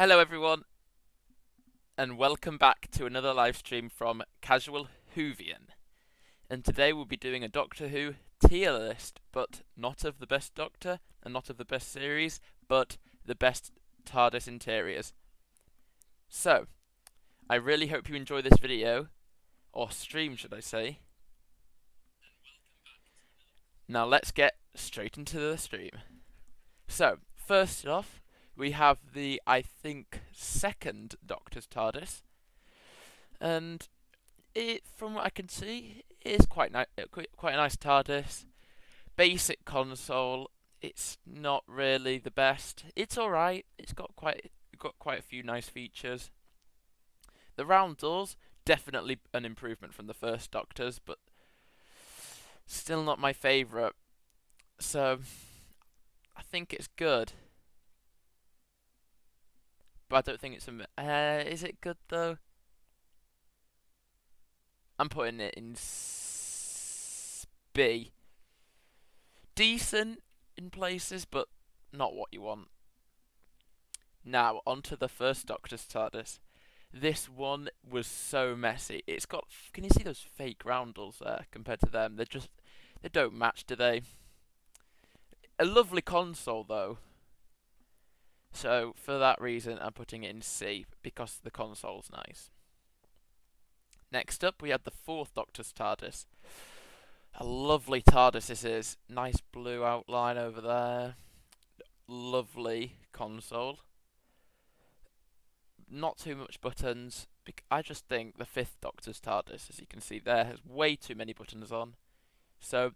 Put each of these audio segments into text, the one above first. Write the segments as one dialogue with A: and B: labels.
A: Hello everyone, and welcome back to another live stream from Casual Whovian. And today we'll be doing a Doctor Who tier list, but not of the best Doctor, and not of the best series, but the best TARDIS interiors. So, I really hope you enjoy this video, or stream should I say. Now let's get straight into the stream. So, first off, we have the, I think, second Doctor's TARDIS. And it, from what I can see, is quite a nice TARDIS. Basic console. It's not really the best. It's all right. It's got quite a few nice features. The round doors, definitely an improvement from the first Doctor's, but still not my favourite. So I think it's good, but I don't think it's is it good though? I'm putting it in B. Decent in places, but not what you want. Now, onto the first Doctor's TARDIS. This one was so messy. It's got, can you see those fake roundels there compared to them? They don't match, do they? A lovely console though. So, for that reason, I'm putting it in C, because the console's nice. Next up, we had the fourth Doctor's TARDIS. A lovely TARDIS this is. Nice blue outline over there. Lovely console. Not too much buttons. I just think the fifth Doctor's TARDIS, as you can see there, has way too many buttons on. So,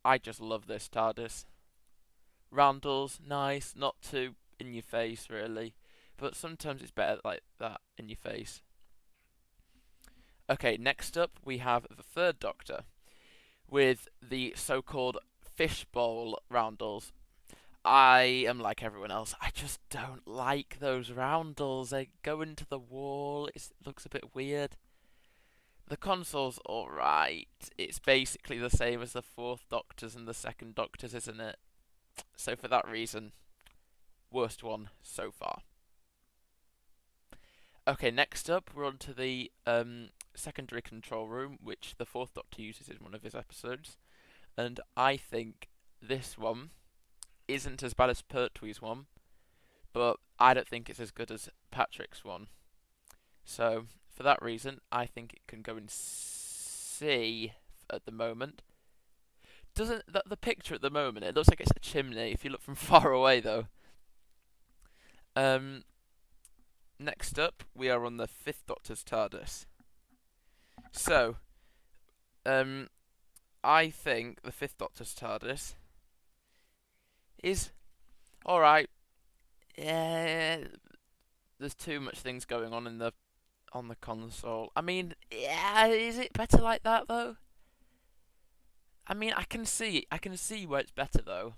A: I just love this TARDIS. Roundels, nice. Not too in your face, really. But sometimes it's better like that, in your face. Okay, next up, we have the third Doctor, with the so-called fishbowl roundels. I am like everyone else. I just don't like those roundels. They go into the wall. It looks a bit weird. The console's alright. It's basically the same as the fourth Doctor's and the second Doctor's, isn't it? So for that reason, worst one so far. Okay, next up, we're on to the secondary control room, which the fourth Doctor uses in one of his episodes. And I think this one isn't as bad as Pertwee's one, but I don't think it's as good as Patrick's one. So, for that reason, I think it can go in C at the moment. Doesn't the picture at the moment, it looks like it's a chimney if you look from far away though. Next up, we are on the fifth Doctor's TARDIS. So, I think the fifth Doctor's TARDIS is alright. Yeah, there's too much things going on on the console. I mean, yeah, is it better like that though? I mean, I can see where it's better though,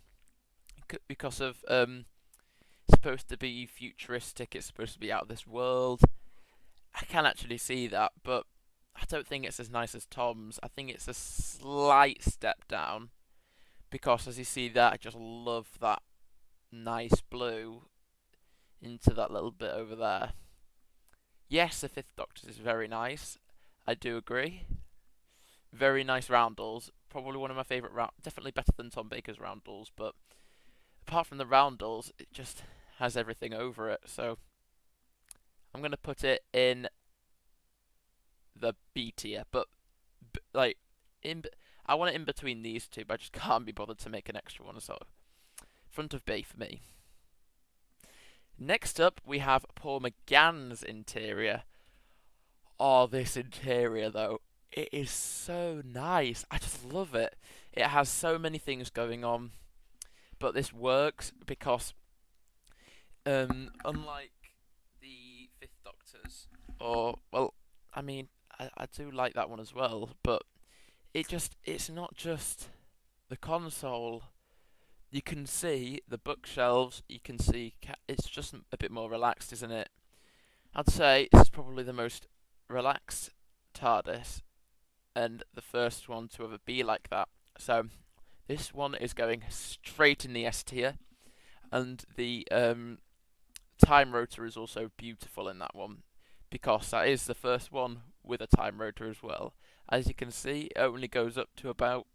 A: because of it's supposed to be futuristic. It's supposed to be out of this world. I can actually see that, but I don't think it's as nice as Tom's. I think it's a slight step down, because as you see there, I just love that nice blue into that little bit over there. Yes, the fifth Doctor is very nice. I do agree. Very nice roundels. Probably one of my favourite definitely better than Tom Baker's roundels, but apart from the roundels, it just has everything over it. So I'm gonna put it in the B tier, but like I want it in between these two, but I just can't be bothered to make an extra one. So front of B for me. Next up, we have Paul McGann's interior. Oh, this interior though, it is so nice. I just love it. It has so many things going on, but this works because, unlike the fifth Doctor's, or well, I mean, I do like that one as well, but it's not just the console. You can see the bookshelves. You can see it's just a bit more relaxed, isn't it? I'd say this is probably the most relaxed TARDIS, and the first one to ever be like that. So this one is going straight in the S tier, and the time rotor is also beautiful in that one, because that is the first one with a time rotor as well. As you can see, it only goes up to about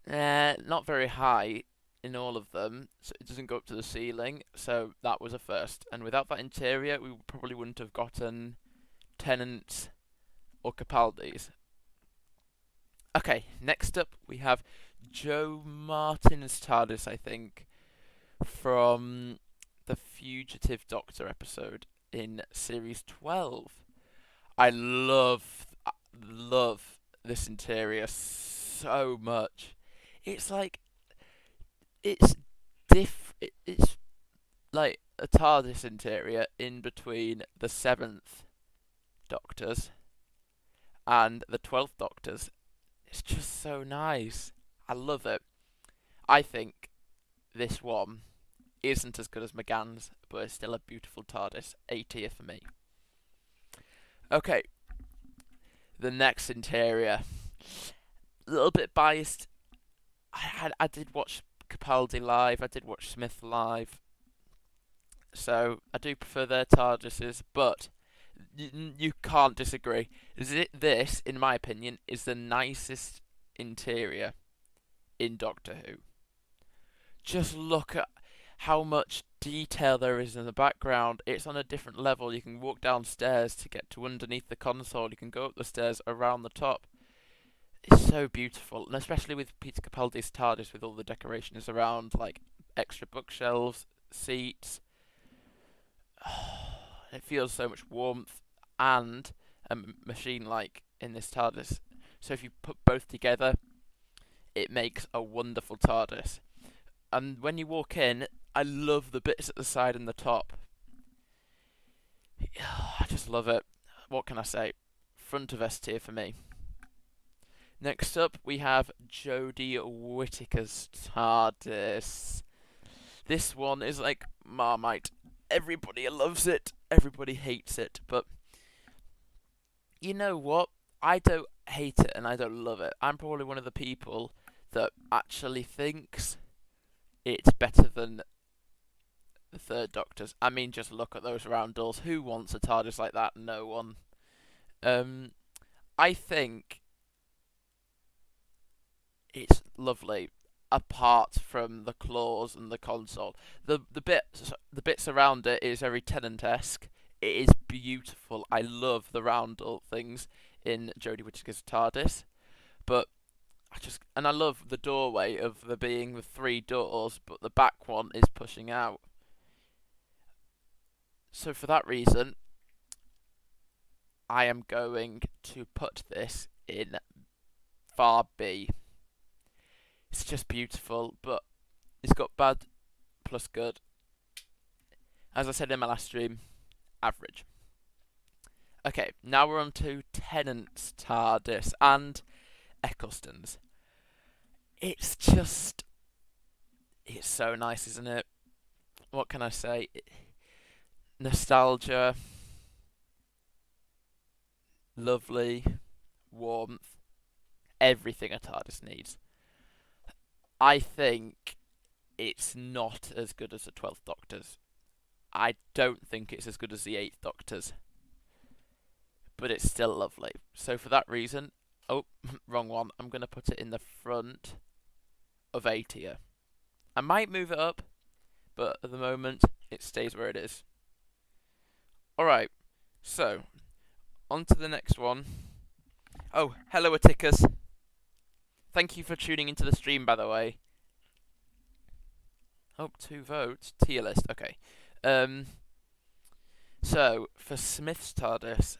A: not very high in all of them, so it doesn't go up to the ceiling, so that was a first. And without that interior, we probably wouldn't have gotten Tennant's or Capaldi's. Okay, next up we have Jo Martin's TARDIS, I think, from the Fugitive Doctor episode in Series 12. I love this interior so much. It's like it's it's like a TARDIS interior in between the 7th Doctors and the 12th Doctors. It's just so nice. I love it. I think this one isn't as good as McGann's, but it's still a beautiful TARDIS. A tier for me. Okay, the next interior. A little bit biased. I did watch Capaldi live. I did watch Smith live. So I do prefer their TARDISes, but you can't disagree. This, in my opinion, is the nicest interior in Doctor Who. Just look at how much detail there is in the background. It's on a different level. You can walk downstairs to get to underneath the console. You can go up the stairs around the top. It's so beautiful, and especially with Peter Capaldi's TARDIS, with all the decorations around, like extra bookshelves, seats. It feels so much warmth and a machine-like in this TARDIS. So if you put both together, it makes a wonderful TARDIS. And when you walk in, I love the bits at the side and the top. I just love it. What can I say? Front of S tier for me. Next up, we have Jodie Whittaker's TARDIS. This one is like Marmite. Everybody loves it, everybody hates it, but you know what? I don't hate it and I don't love it. I'm probably one of the people that actually thinks it's better than the third Doctor's. I mean, just look at those round doors. Who wants a TARDIS like that? No one. I think it's lovely, apart from the claws and the console. The bits around it is very Tennant-esque. It is beautiful. I love the roundel things in Jodie Whittaker's TARDIS, but I love the doorway of there being the 3 doors, but the back one is pushing out. So for that reason, I am going to put this in far B. It's just beautiful, but it's got bad plus good. As I said in my last stream, average. Okay, now we're on to Tennant's TARDIS and Eccleston's. It's so nice, isn't it? What can I say? Nostalgia, lovely, warmth, everything a TARDIS needs. I think it's not as good as the 12th Doctor's. I don't think it's as good as the 8th Doctor's. But it's still lovely. So for that reason, oh, wrong one. I'm going to put it in the front of A tier. I might move it up, but at the moment, it stays where it is. Alright, so, on to the next one. Oh, hello, Atticus. Thank you for tuning into the stream, by the way. Oh, 2 votes. Tier list, okay. So, for Smith's TARDIS,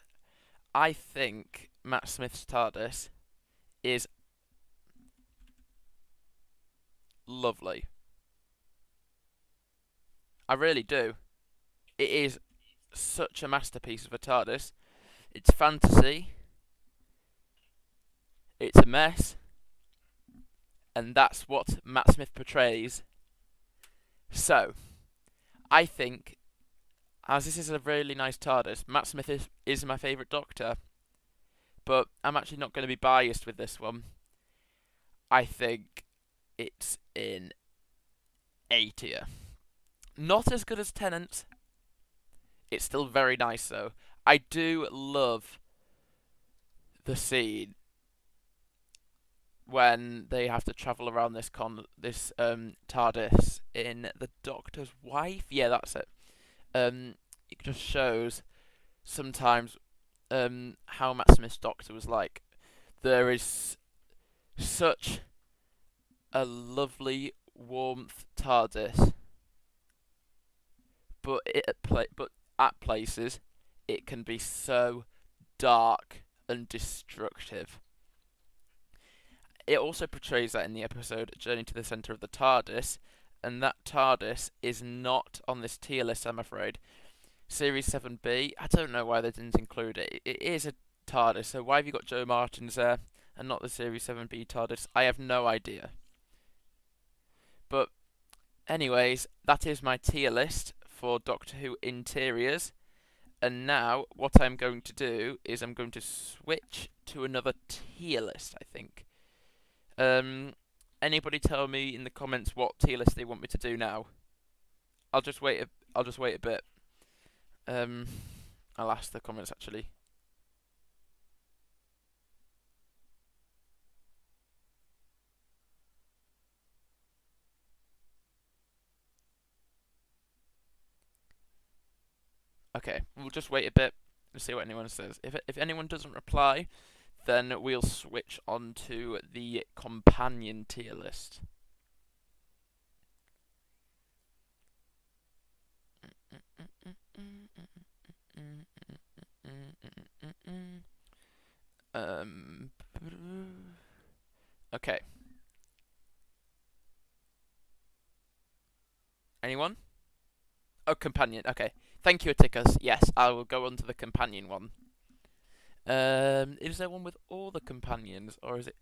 A: I think Matt Smith's TARDIS is lovely. I really do. It is such a masterpiece of a TARDIS. It's fantasy. It's a mess. And that's what Matt Smith portrays. So, I think, as this is a really nice TARDIS, Matt Smith is my favourite Doctor. But I'm actually not going to be biased with this one. I think it's in A tier. Not as good as Tennant. It's still very nice though. I do love the scene when they have to travel around this TARDIS in The Doctor's Wife. Yeah, that's it. It just shows sometimes how Matt Smith's Doctor was like. There is such a lovely warmth TARDIS, but at places it can be so dark and destructive. It also portrays that in the episode Journey to the Centre of the TARDIS, and that TARDIS is not on this tier list, I'm afraid. Series 7B, I don't know why they didn't include it. It is a TARDIS, so why have you got Joe Martins there and not the Series 7B TARDIS? I have no idea. But anyways, that is my tier list for Doctor Who interiors. And now, what I'm going to do is I'm going to switch to another tier list, I think. Anybody tell me in the comments what tier list they want me to do now? I'll just wait a bit. I'll ask the comments actually. Okay, we'll just wait a bit and see what anyone says. If anyone doesn't reply, then we'll switch on to the companion tier list. Okay. Anyone? Oh, companion. Okay. Thank you, Atticus. Yes, I will go on to the companion one. Is there one with all the companions, or is it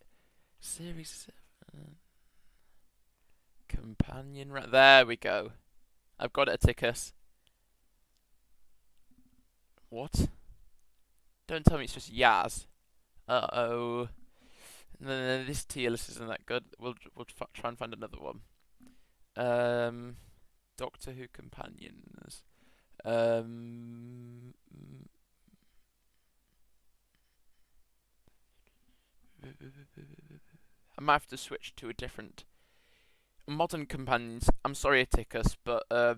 A: Series 7? Companion, right, there we go. I've got it, Atticus. What? Don't tell me it's just Yaz. Uh-oh. No, this tier list isn't that good. We'll try and find another one. Doctor Who companions. I might have to switch to a different modern companions. I'm sorry, Atticus, but I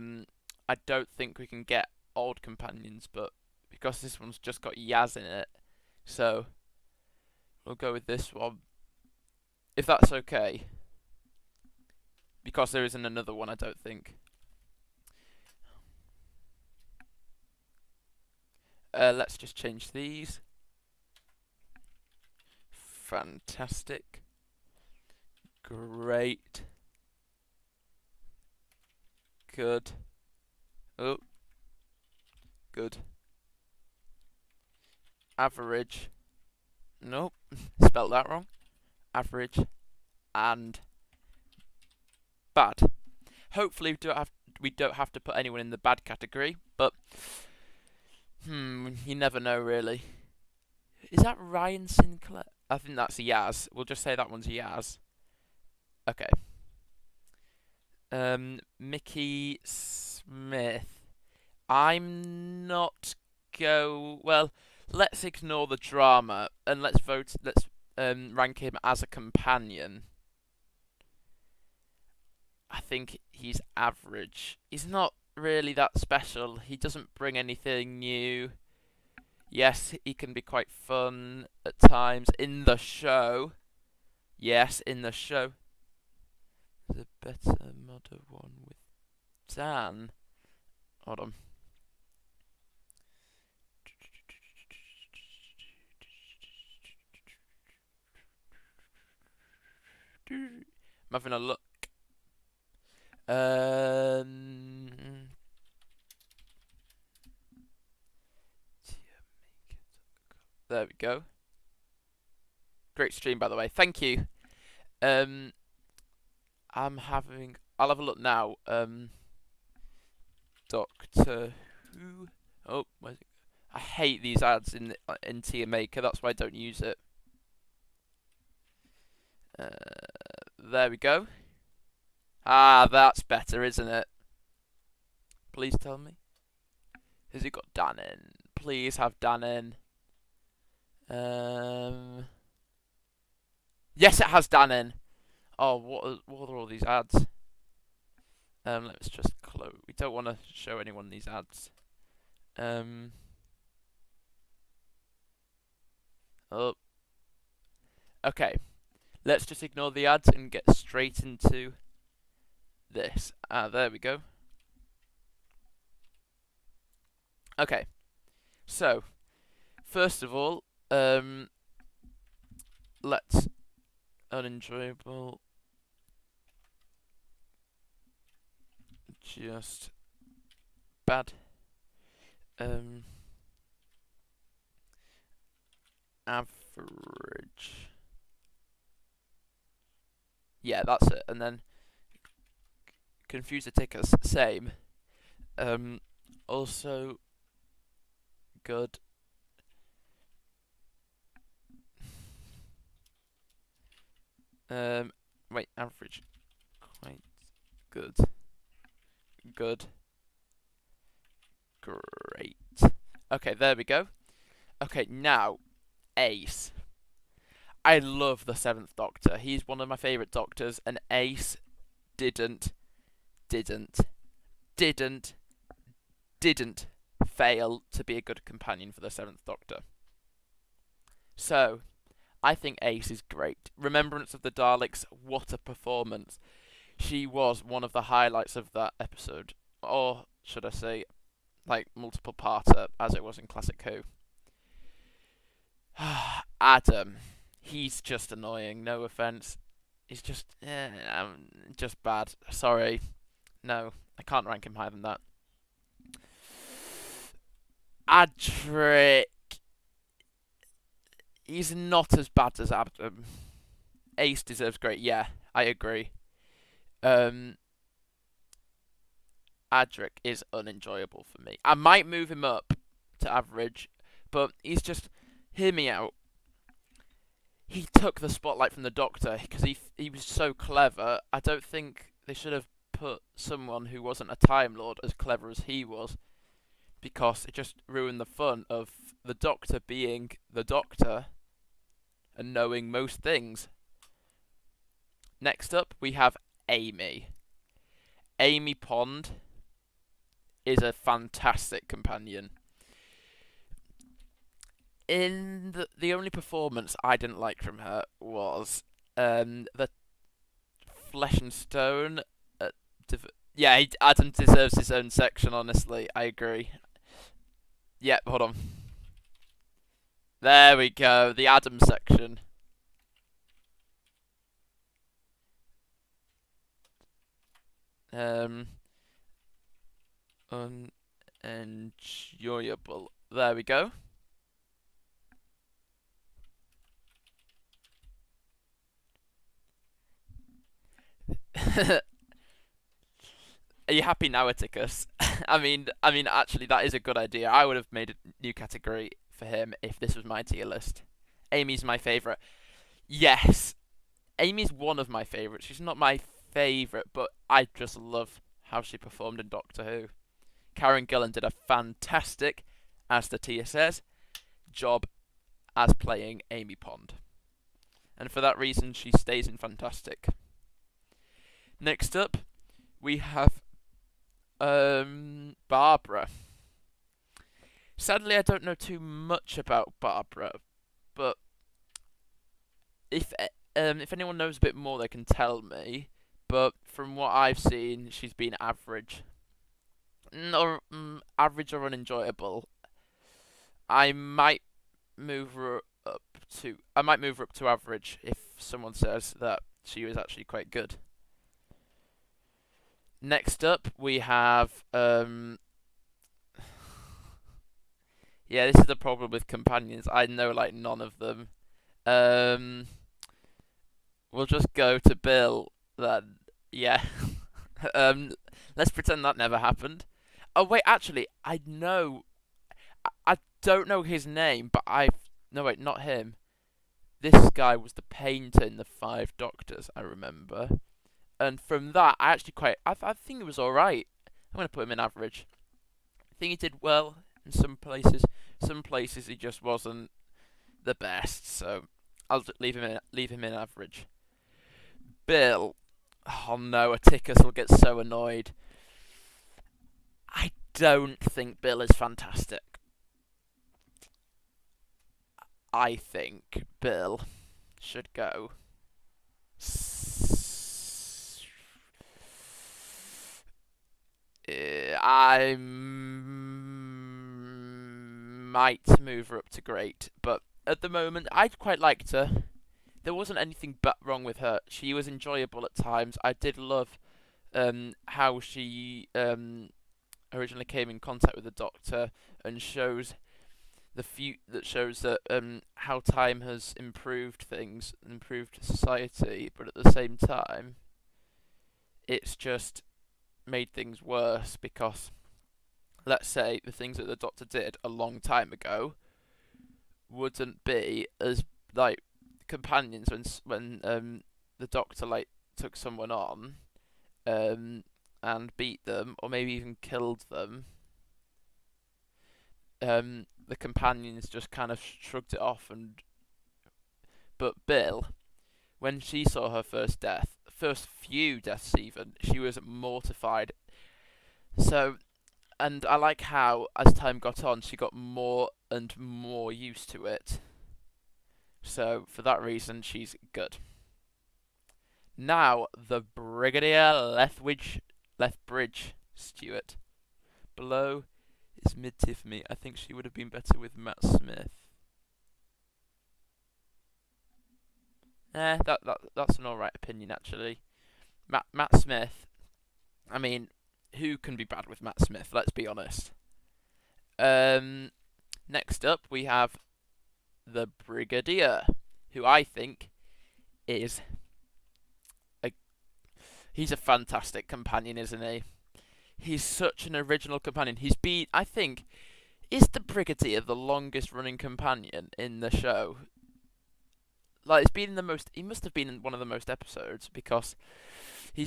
A: don't think we can get old companions. But because this one's just got Yaz in it, so we'll go with this one, if that's okay. Because there isn't another one, I don't think. Let's just change these. Fantastic. Great. Good. Oh. Good. Average. Nope. Spelled that wrong. Average. And bad. Hopefully we don't have to put anyone in the bad category, but you never know really. Is that Ryan Sinclair? I think that's Yaz. We'll just say that one's Yaz. Okay. Mickey Smith. I'm not well, let's ignore the drama and let's rank him as a companion. I think he's average. He's not really that special. He doesn't bring anything new. Yes, he can be quite fun at times in the show. Yes, in the show. There's a better modern one with Dan. Hold on. I'm having a look. There we go. Great stream, by the way. Thank you. I'll have a look now. Doctor Who. Oh, where's it? I hate these ads in Tier Maker. That's why I don't use it. There we go. Ah, that's better, isn't it? Please tell me. Has it got Dan in? Please have Dan in. Yes, it has Dan in. Oh, what are all these ads? Let's just close. We don't want to show anyone these ads. Oh. Okay. Let's just ignore the ads and get straight into this. There we go. Okay. So, first of all, let's unenjoyable. Just bad. Average. Yeah, that's it. And then confuse the tickers. Same. Also good. Wait, average. Quite good. Good. Great. Okay, there we go. Okay, now, Ace. I love the 7th Doctor. He's one of my favourite Doctors, and Ace didn't fail to be a good companion for the 7th Doctor. So, I think Ace is great. Remembrance of the Daleks, what a performance. She was one of the highlights of that episode. Or, should I say, like, multiple parter, as it was in Classic Who. Adam. He's just annoying, no offence. He's just bad. Sorry. No, I can't rank him higher than that. Adric. He's not as bad as Adam. Ace deserves great. Yeah, I agree. Adric is unenjoyable for me. I might move him up to average, but he's just... Hear me out. He took the spotlight from the Doctor because he was so clever. I don't think they should have put someone who wasn't a Time Lord as clever as he was, because it just ruined the fun of the Doctor being the Doctor and knowing most things. Next up, we have Amy. Amy Pond is a fantastic companion. In the only performance I didn't like from her was the Flesh and Stone. Yeah, Adam deserves his own section, honestly. I agree. Yep, hold on. There we go, the Adam section. Unenjoyable. There we go. Are you happy now, Atticus? I mean, actually, that is a good idea. I would have made a new category for him if this was my tier list. Amy's my favourite. Yes, Amy's one of my favourites. She's not my favourite, but I just love how she performed in Doctor Who. Karen Gillan did a fantastic, as the tier says, job as playing Amy Pond. And for that reason, she stays in Fantastic. Next up, we have Barbara. Sadly, I don't know too much about Barbara, but if anyone knows a bit more, they can tell me. But from what I've seen, she's been average. Average or unenjoyable. I might move her up to average if someone says that she was actually quite good. Next up, we have yeah, this is the problem with companions. I know like none of them. We'll just go to Bill then. Yeah. Let's pretend that never happened. Oh wait, actually, I know. I don't know his name, but no wait, not him. This guy was the painter in the 5 Doctors, I remember. And from that, I actually I think it was alright. I'm going to put him in average. I think he did well in some places. Some places he just wasn't the best, so I'll leave him in average. Bill. Oh no, Atticus will get so annoyed. I don't think Bill is fantastic. I think Bill should go. I might move her up to great, but at the moment I quite liked her. There wasn't anything but wrong with her. She was enjoyable at times. I did love how she originally came in contact with the Doctor and shows that shows that how time has improved things, improved society, but at the same time, it's just made things worse because, let's say, the things that the Doctor did a long time ago wouldn't be as like companions when the Doctor like took someone on and beat them or maybe even killed them. The companions just kind of shrugged it off, but Bill, when she saw her first few deaths even, she was mortified. So, and I like how as time got on, she got more and more used to it. So for that reason, she's good. Now the Brigadier Lethbridge Stewart. Below is mid tier for me. I think she would have been better with Matt Smith. That's an alright opinion actually. Matt Smith. I mean, who can be bad with Matt Smith? Let's be honest. Next up we have the Brigadier, who I think is he's a fantastic companion, isn't he? He's such an original companion. I think, is the Brigadier the longest running companion in the show? Like, he must have been in one of the most episodes because he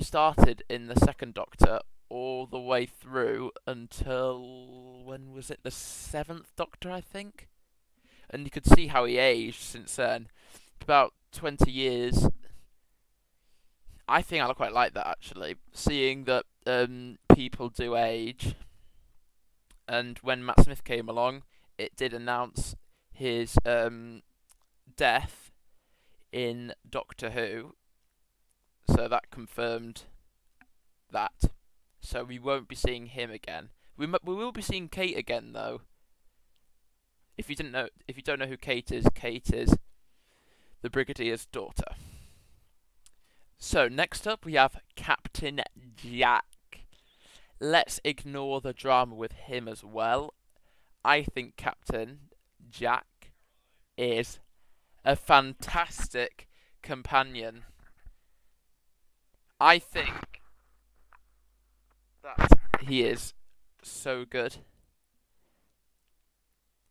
A: started in the second Doctor all the way through until, when was it, the seventh Doctor, I think? And you could see how he aged since then. About 20 years. I think I quite like that actually, seeing that people do age. And when Matt Smith came along, it did announce his death in Doctor Who, so that confirmed that. So we won't be seeing him again. We will be seeing Kate again though. If you don't know who Kate is the Brigadier's daughter. So next up we have Captain Jack. Let's ignore the drama with him as well. I think Captain Jack is a fantastic companion. I think that he is so good.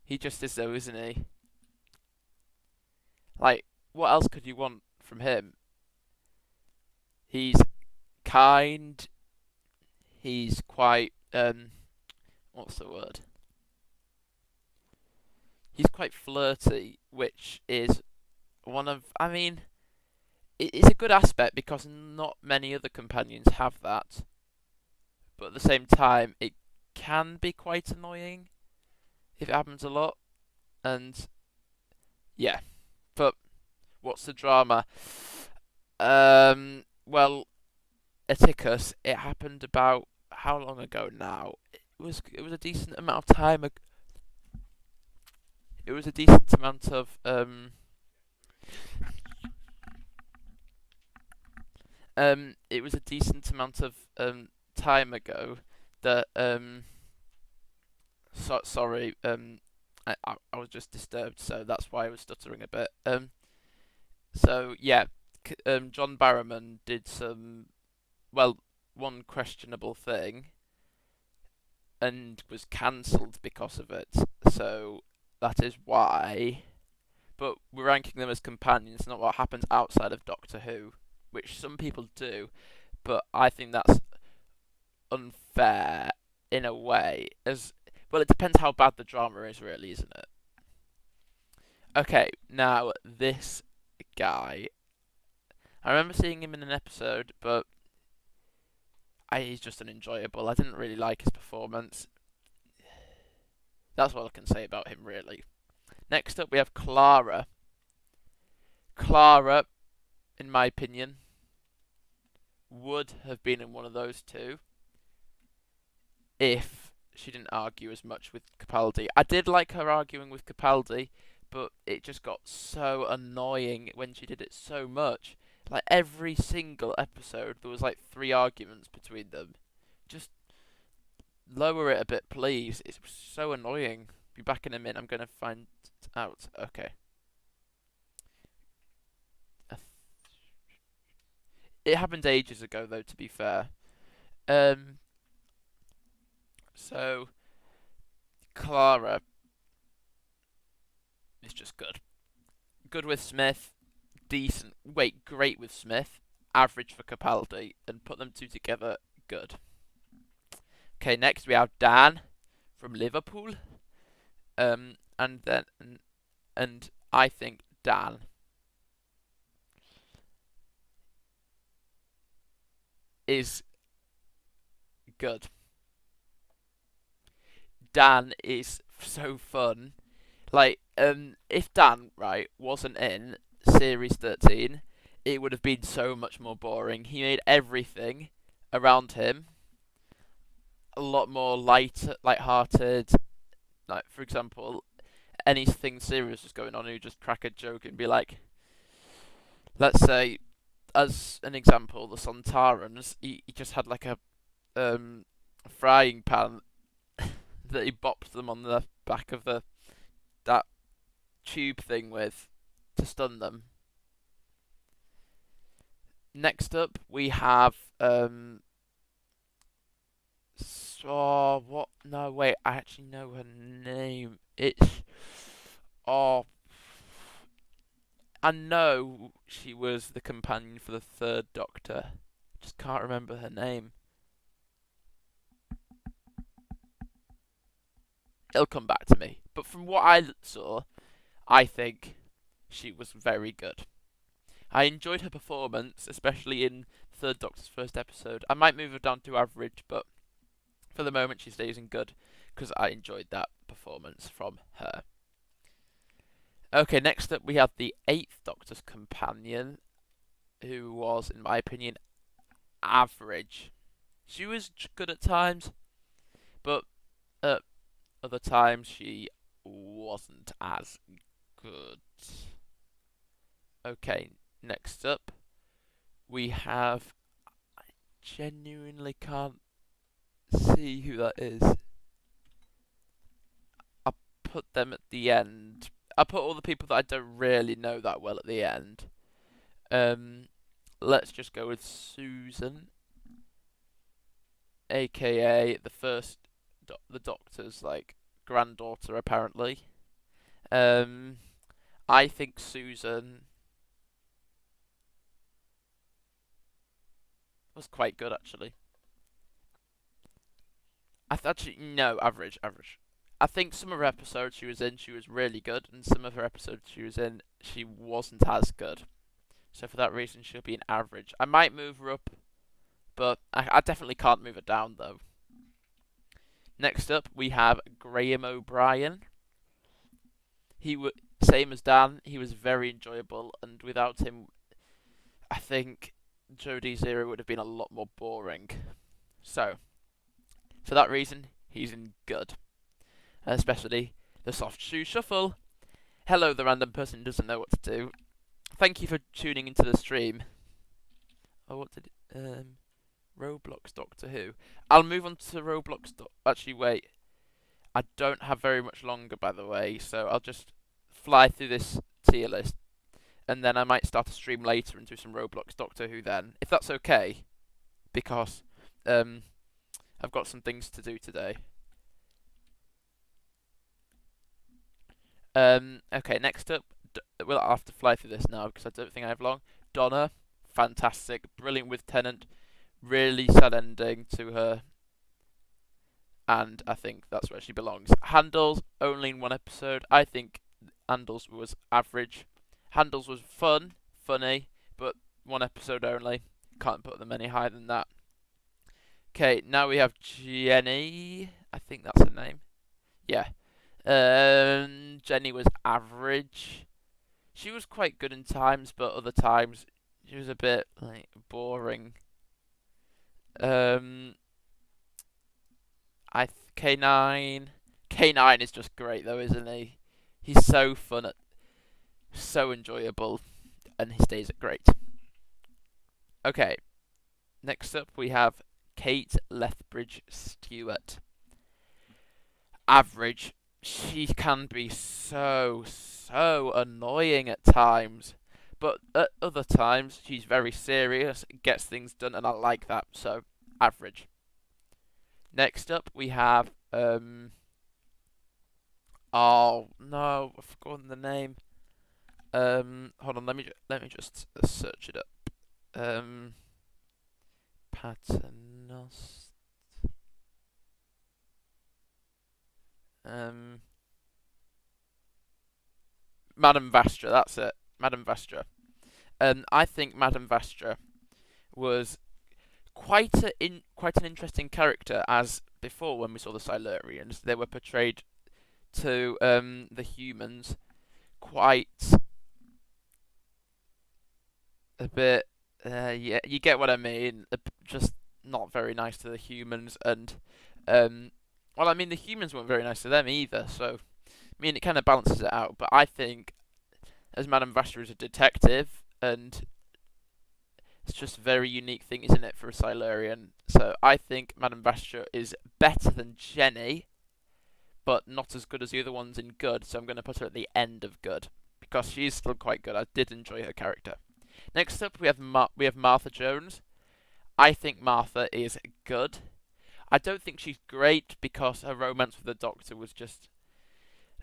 A: He just is though, isn't he? Like, what else could you want from him? He's kind. He's quite what's the word? He's quite flirty, which is I mean, it's a good aspect because not many other companions have that. But at the same time, it can be quite annoying if it happens a lot. And yeah, but what's the drama? Well, Atticus, it happened about how long ago now? It was a decent amount of time. It was a decent amount of it was a decent amount of time ago that sorry I was just disturbed, so that's why I was stuttering a bit. So yeah, John Barrowman did one questionable thing and was cancelled because of it. So that is why. But we're ranking them as companions, not what happens outside of Doctor Who, which some people do. But I think that's unfair in a way. As well, it depends how bad the drama is, really, isn't it? Okay, now this guy. I remember seeing him in an episode, but he's just unenjoyable. I didn't really like his performance. That's all I can say about him, really. Next up, we have Clara. Clara, in my opinion, would have been in one of those two if she didn't argue as much with Capaldi. I did like her arguing with Capaldi, but it just got so annoying when she did it so much. Like every single episode, there was like 3 arguments between them. Just lower it a bit, please. It's so annoying. Be back in a minute. I'm gonna find out. Okay. It happened ages ago, though. To be fair. So Clara is just good. Good with Smith. Decent. Wait, great with Smith. Average for Capaldi. And put them two together, good. Okay, next we have Dan from Liverpool. And I think Dan is good. Dan is so fun. Like, if Dan, right, wasn't in Series 13, it would have been so much more boring. He made everything around him a lot more light-hearted. Like, for example, anything serious was going on, he'd just crack a joke and be like, let's say, as an example, the Sontarans, he just had like a frying pan that he bopped them on the back of that tube thing with to stun them. Next up, we have what? No, wait. I actually know her name. I know she was the companion for the Third Doctor. Just can't remember her name. It'll come back to me. But from what I saw, I think she was very good. I enjoyed her performance, especially in Third Doctor's first episode. I might move her down to average, but for the moment she stays in good because I enjoyed that performance from her. Okay, next up we have the 8th Doctor's companion, who was, in my opinion, average. She was good at times, but at other times she wasn't as good. Okay, next up we have... I genuinely can't see who that is. I put them at the end. I put all the people that I don't really know that well at the end. Let's just go with Susan, aka the Doctor's like granddaughter, apparently. I think Susan was quite good, actually. Actually, no, average. I think some of her episodes she was really good, and some of her episodes she was in, she wasn't as good. So for that reason, she'll be an average. I might move her up, but I definitely can't move her down, though. Next up, we have Graham O'Brien. Same as Dan, he was very enjoyable, and without him, I think Jodie's era would have been a lot more boring. So, for that reason, he's in good. Especially the soft shoe shuffle. Hello, the random person who doesn't know what to do. Thank you for tuning into the stream. Oh, what did Roblox Doctor Who? I'll move on to Roblox. Actually, wait. I don't have very much longer, by the way, so I'll just fly through this tier list, and then I might start a stream later and do some Roblox Doctor Who then, if that's okay, because I've got some things to do today. Okay, next up, I'll have to fly through this now because I don't think I have long. Donna, fantastic, brilliant with Tennant. Really sad ending to her and I think that's where she belongs. Handles, only in one episode. I think Handles was average. Handles was funny, but one episode only. Can't put them any higher than that. Okay, now we have Jenny. I think that's her name. Yeah. Jenny was average. She was quite good in times, but other times she was a bit like boring. K9. K9 is just great though, isn't he? He's so fun, so enjoyable, and he stays at great. Okay, next up we have Kate Lethbridge Stewart. Average. She can be so annoying at times, but at other times she's very serious, gets things done, and I like that. So average. Next up we have oh no, I've forgotten the name. Hold on, let me just search it up. Paternoster. Madame Vastra, that's it. Madame Vastra. I think Madame Vastra was quite an interesting character, as before when we saw the Silurians, they were portrayed to the humans quite a bit. Yeah, you get what I mean. Just not very nice to the humans, and well, I mean the humans weren't very nice to them either. So, I mean it kind of balances it out. But I think as Madame Vastra is a detective, and it's just a very unique thing, isn't it, for a Silurian? So I think Madame Vastra is better than Jenny, but not as good as the other ones in good. So I'm going to put her at the end of good because she's still quite good. I did enjoy her character. Next up, we have Martha Jones. I think Martha is good. I don't think she's great because her romance with the Doctor was just...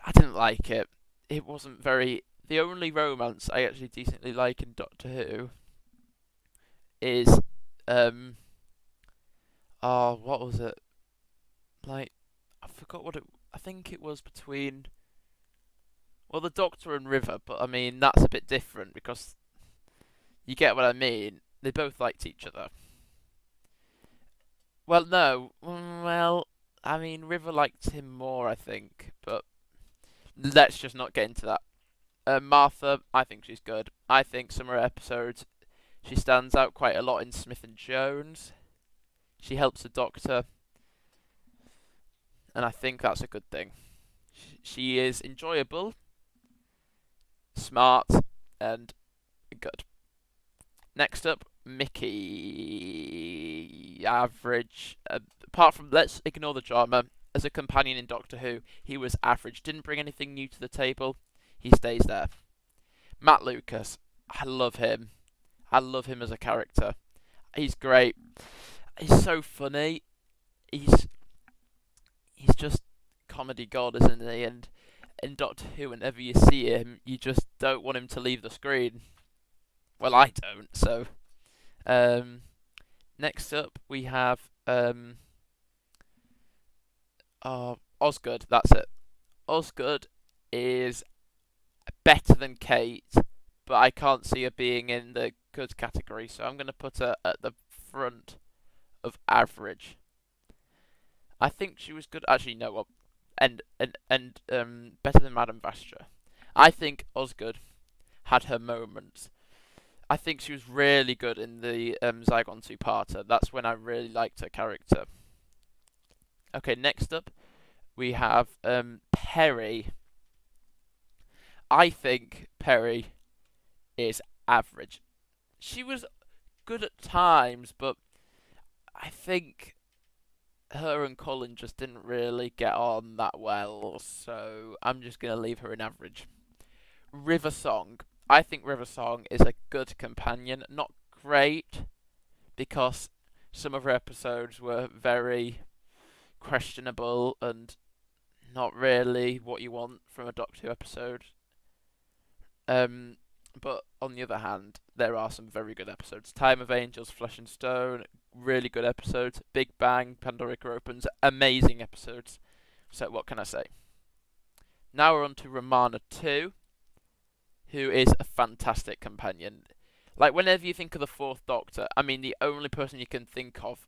A: I didn't like it. It wasn't very... The only romance I actually decently like in Doctor Who is... Oh, what was it? Like, I forgot what it... I think it was between... Well, the Doctor and River, but I mean, that's a bit different because... You get what I mean? They both liked each other. Well, no. Well, I mean, River liked him more, I think. But let's just not get into that. Martha, I think she's good. I think some of her episodes, she stands out quite a lot in Smith and Jones. She helps the Doctor. And I think that's a good thing. She is enjoyable, smart, and good. Next up, Mickey. Average. Apart from, let's ignore the drama. As a companion in Doctor Who, he was average. Didn't bring anything new to the table. He stays there. Matt Lucas. I love him. I love him as a character. He's great. He's so funny. He's just comedy god, isn't he? And in Doctor Who, whenever you see him, you just don't want him to leave the screen. Well, I don't, so... next up, we have... Osgood, that's it. Osgood is better than Kate, but I can't see her being in the good category, so I'm going to put her at the front of average. I think she was good... Actually, no, well, and better than Madame Vastra. I think Osgood had her moments. I think she was really good in the Zygon 2-parter. That's when I really liked her character. Okay, next up, we have Perry. I think Perry is average. She was good at times, but I think her and Colin just didn't really get on that well, so I'm just going to leave her in average. River Song. I think River Song is a good companion. Not great, because some of her episodes were very questionable and not really what you want from a Doctor Who episode. But on the other hand, there are some very good episodes. Time of Angels, Flesh and Stone, really good episodes. Big Bang, Pandorica Opens, amazing episodes. So what can I say? Now we're on to Romana 2, who is a fantastic companion. Like, whenever you think of the Fourth Doctor, I mean, the only person you can think of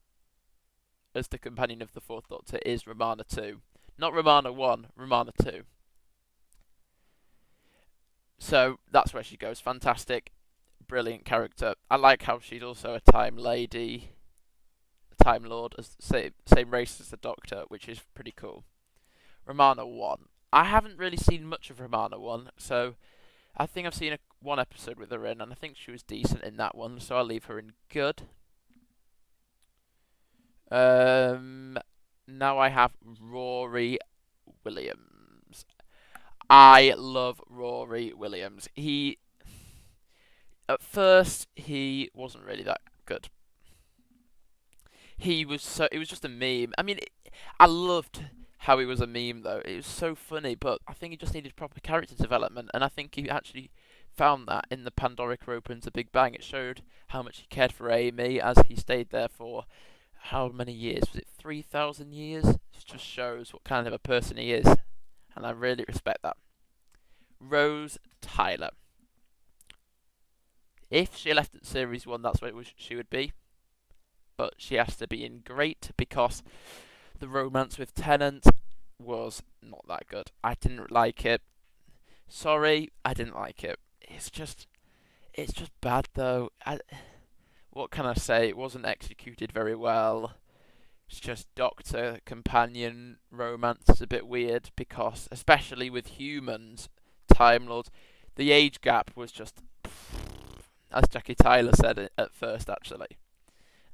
A: as the companion of the Fourth Doctor is Romana 2. Not Romana 1, Romana 2. So, that's where she goes. Fantastic, brilliant character. I like how she's also a Time Lady, a Time Lord, as same race as the Doctor, which is pretty cool. Romana 1. I haven't really seen much of Romana 1, so I think I've seen one episode with her in, and I think she was decent in that one, so I'll leave her in good. Now I have Rory Williams. I love Rory Williams. At first, he wasn't really that good. It was just a meme. I mean, I loved how he was a meme, though. It was so funny, but I think he just needed proper character development, and I think he actually found that in the Pandorica Opens The Big Bang. It showed how much he cared for Amy as he stayed there for how many years? Was it 3,000 years? It just shows what kind of a person he is, and I really respect that. Rose Tyler. If she left at Series 1, that's what she would be. But she has to be in great because the romance with Tennant was not that good. I didn't like it. Sorry, I didn't like it. It's just bad though. What can I say? It wasn't executed very well. It's just Doctor companion romance is a bit weird because, especially with humans, Time Lords, the age gap was just, as Jackie Tyler said it at first, actually.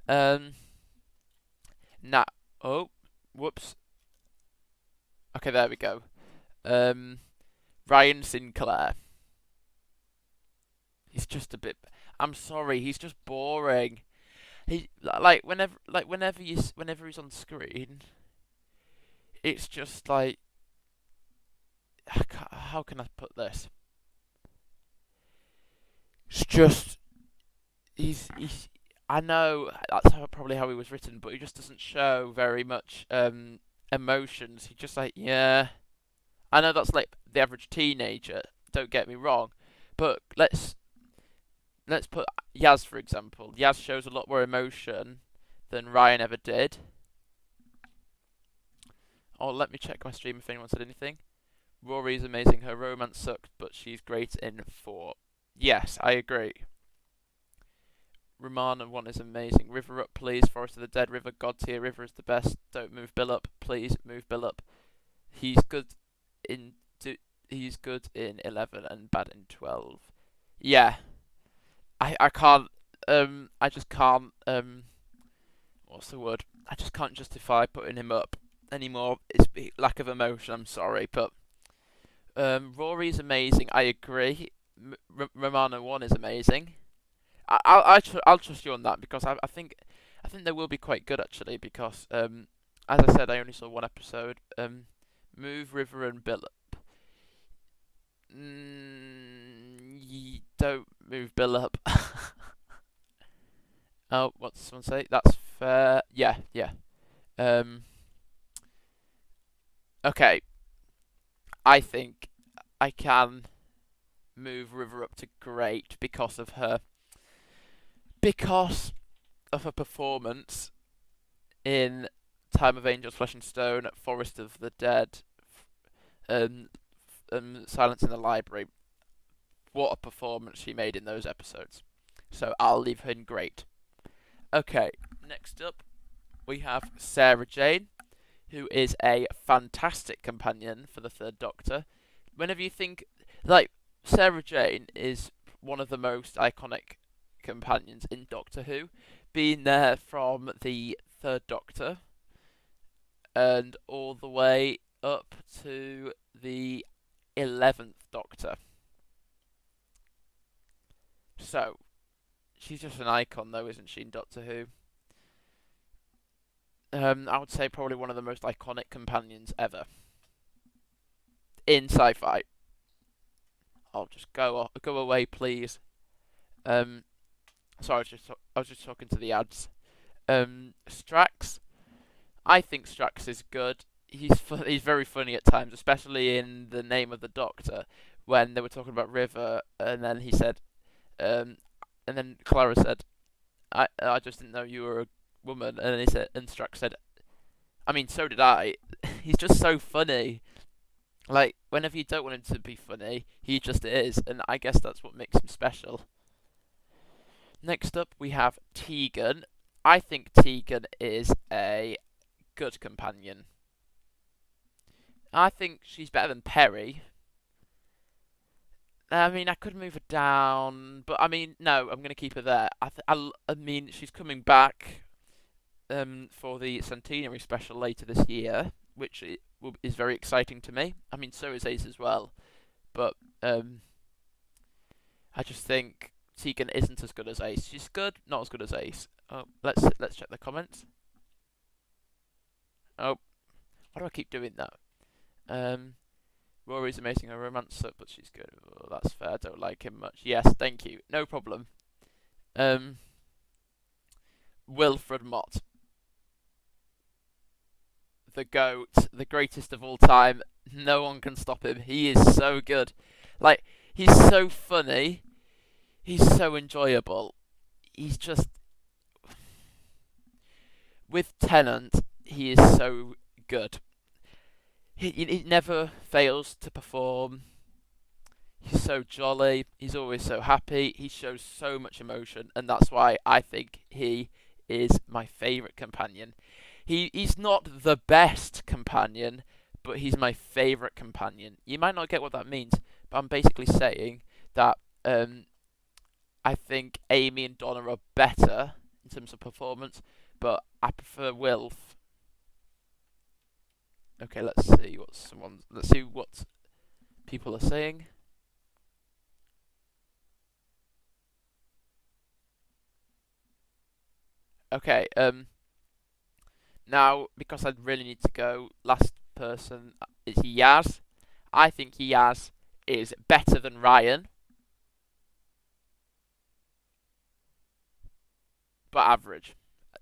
A: Oh, whoops. Okay, there we go. Ryan Sinclair. He's just a bit. I'm sorry, he's just boring. Whenever he's on screen, it's just like, how can I put this? It's just he's. I know that's probably how he was written, but he just doesn't show very much emotions. He's just like, yeah. I know that's like the average teenager. Don't get me wrong, but let's put Yaz for example. Yaz shows a lot more emotion than Ryan ever did. Oh, let me check my stream if anyone said anything. Rory's amazing. Her romance sucked, but she's great in 4. Yes, I agree. Romana 1 is amazing. River up, please. Forest of the Dead. River, God tier. River is the best. Don't move Bill up, please. Move Bill up. He's good in 11 and bad in 12. Yeah. I can't I just can't what's the word? I just can't justify putting him up anymore. It's lack of emotion, I'm sorry, but Rory's amazing. I agree. Romana 1 is amazing. I'll trust you on that because I think they will be quite good actually because as I said I only saw one episode. Move River and Bill up. Don't move Bill up. Oh, what does someone say? That's fair. Yeah. Okay. I think I can move River up to great because of her performance in Time of Angels, Flesh and Stone, Forest of the Dead, Silence in the Library. What a performance she made in those episodes. So I'll leave her in great. Okay, next up we have Sarah Jane, who is a fantastic companion for the Third Doctor. Whenever you think, like, Sarah Jane is one of the most iconic companions in Doctor Who, being there from the Third Doctor and all the way up to the 11th Doctor. So, she's just an icon though, isn't she, in Doctor Who? I would say probably one of the most iconic companions ever in sci-fi. I'll just go away, please. Sorry, I was just talking to the ads. Strax. I think Strax is good. He's very funny at times, especially in The Name of the Doctor, when they were talking about River, and then he said, and then Clara said, I just didn't know you were a woman," and then he said, and Strax said, "I mean, so did I." He's just so funny. Like, whenever you don't want him to be funny, he just is, and I guess that's what makes him special. Next up, we have Tegan. I think Tegan is a good companion. I think she's better than Perry. I mean, I could move her down, but I mean, no, I'm going to keep her there. I mean, she's coming back for the centenary special later this year, which is very exciting to me. I mean, so is Ace as well, but I just think Tegan isn't as good as Ace. She's good, not as good as Ace. Oh, let's check the comments. Oh, why do I keep doing that? Rory's amazing, a romancer, but she's good. Oh, that's fair. I don't like him much. Yes, thank you. No problem. Wilfred Mott, the GOAT, the greatest of all time. No one can stop him. He is so good. Like, he's so funny. He's so enjoyable. He's just... With Tennant, he is so good. He never fails to perform. He's so jolly. He's always so happy. He shows so much emotion, and that's why I think he is my favourite companion. He's not the best companion, but he's my favourite companion. You might not get what that means, but I'm basically saying that I think Amy and Donna are better in terms of performance, but I prefer Wilf. Okay, let's see what people are saying. Okay, now, because I really need to go, last person is Yaz. I think Yaz is better than Ryan, but average.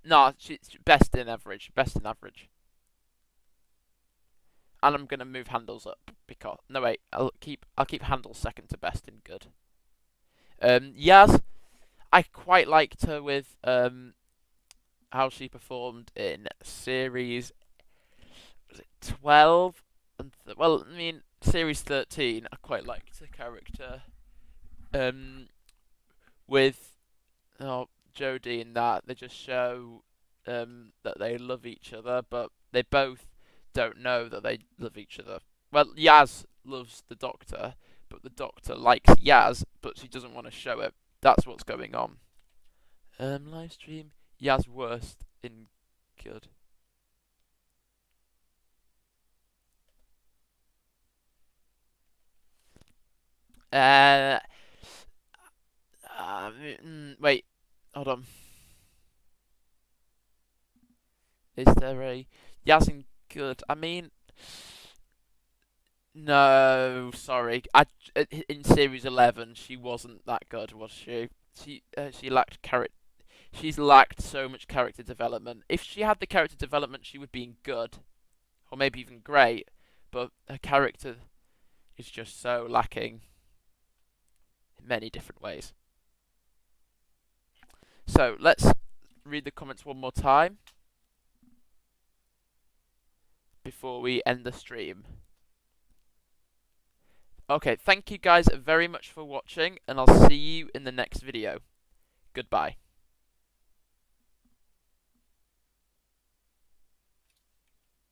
A: No, she's best in average. Best in average. And I'm gonna move Handles up because no wait, I'll keep Handles second to best in good. Yaz, I quite liked her with how she performed in series, was it 12? Well, I mean series 13. I quite liked the character. With Jodie in that they just show that they love each other, but they both don't know that they love each other. Well, Yaz loves the Doctor, but the Doctor likes Yaz, but she doesn't want to show it. That's what's going on. Live stream. Yaz worst in good. Wait, hold on. Is there a Yaz in good? I mean, no, sorry. In series 11, she wasn't that good, was she? She lacked character. She's lacked so much character development. If she had the character development, she would be good, or maybe even great. But her character is just so lacking in many different ways. So let's read the comments one more time before we end the stream. Okay, thank you guys very much for watching, and I'll see you in the next video. Goodbye.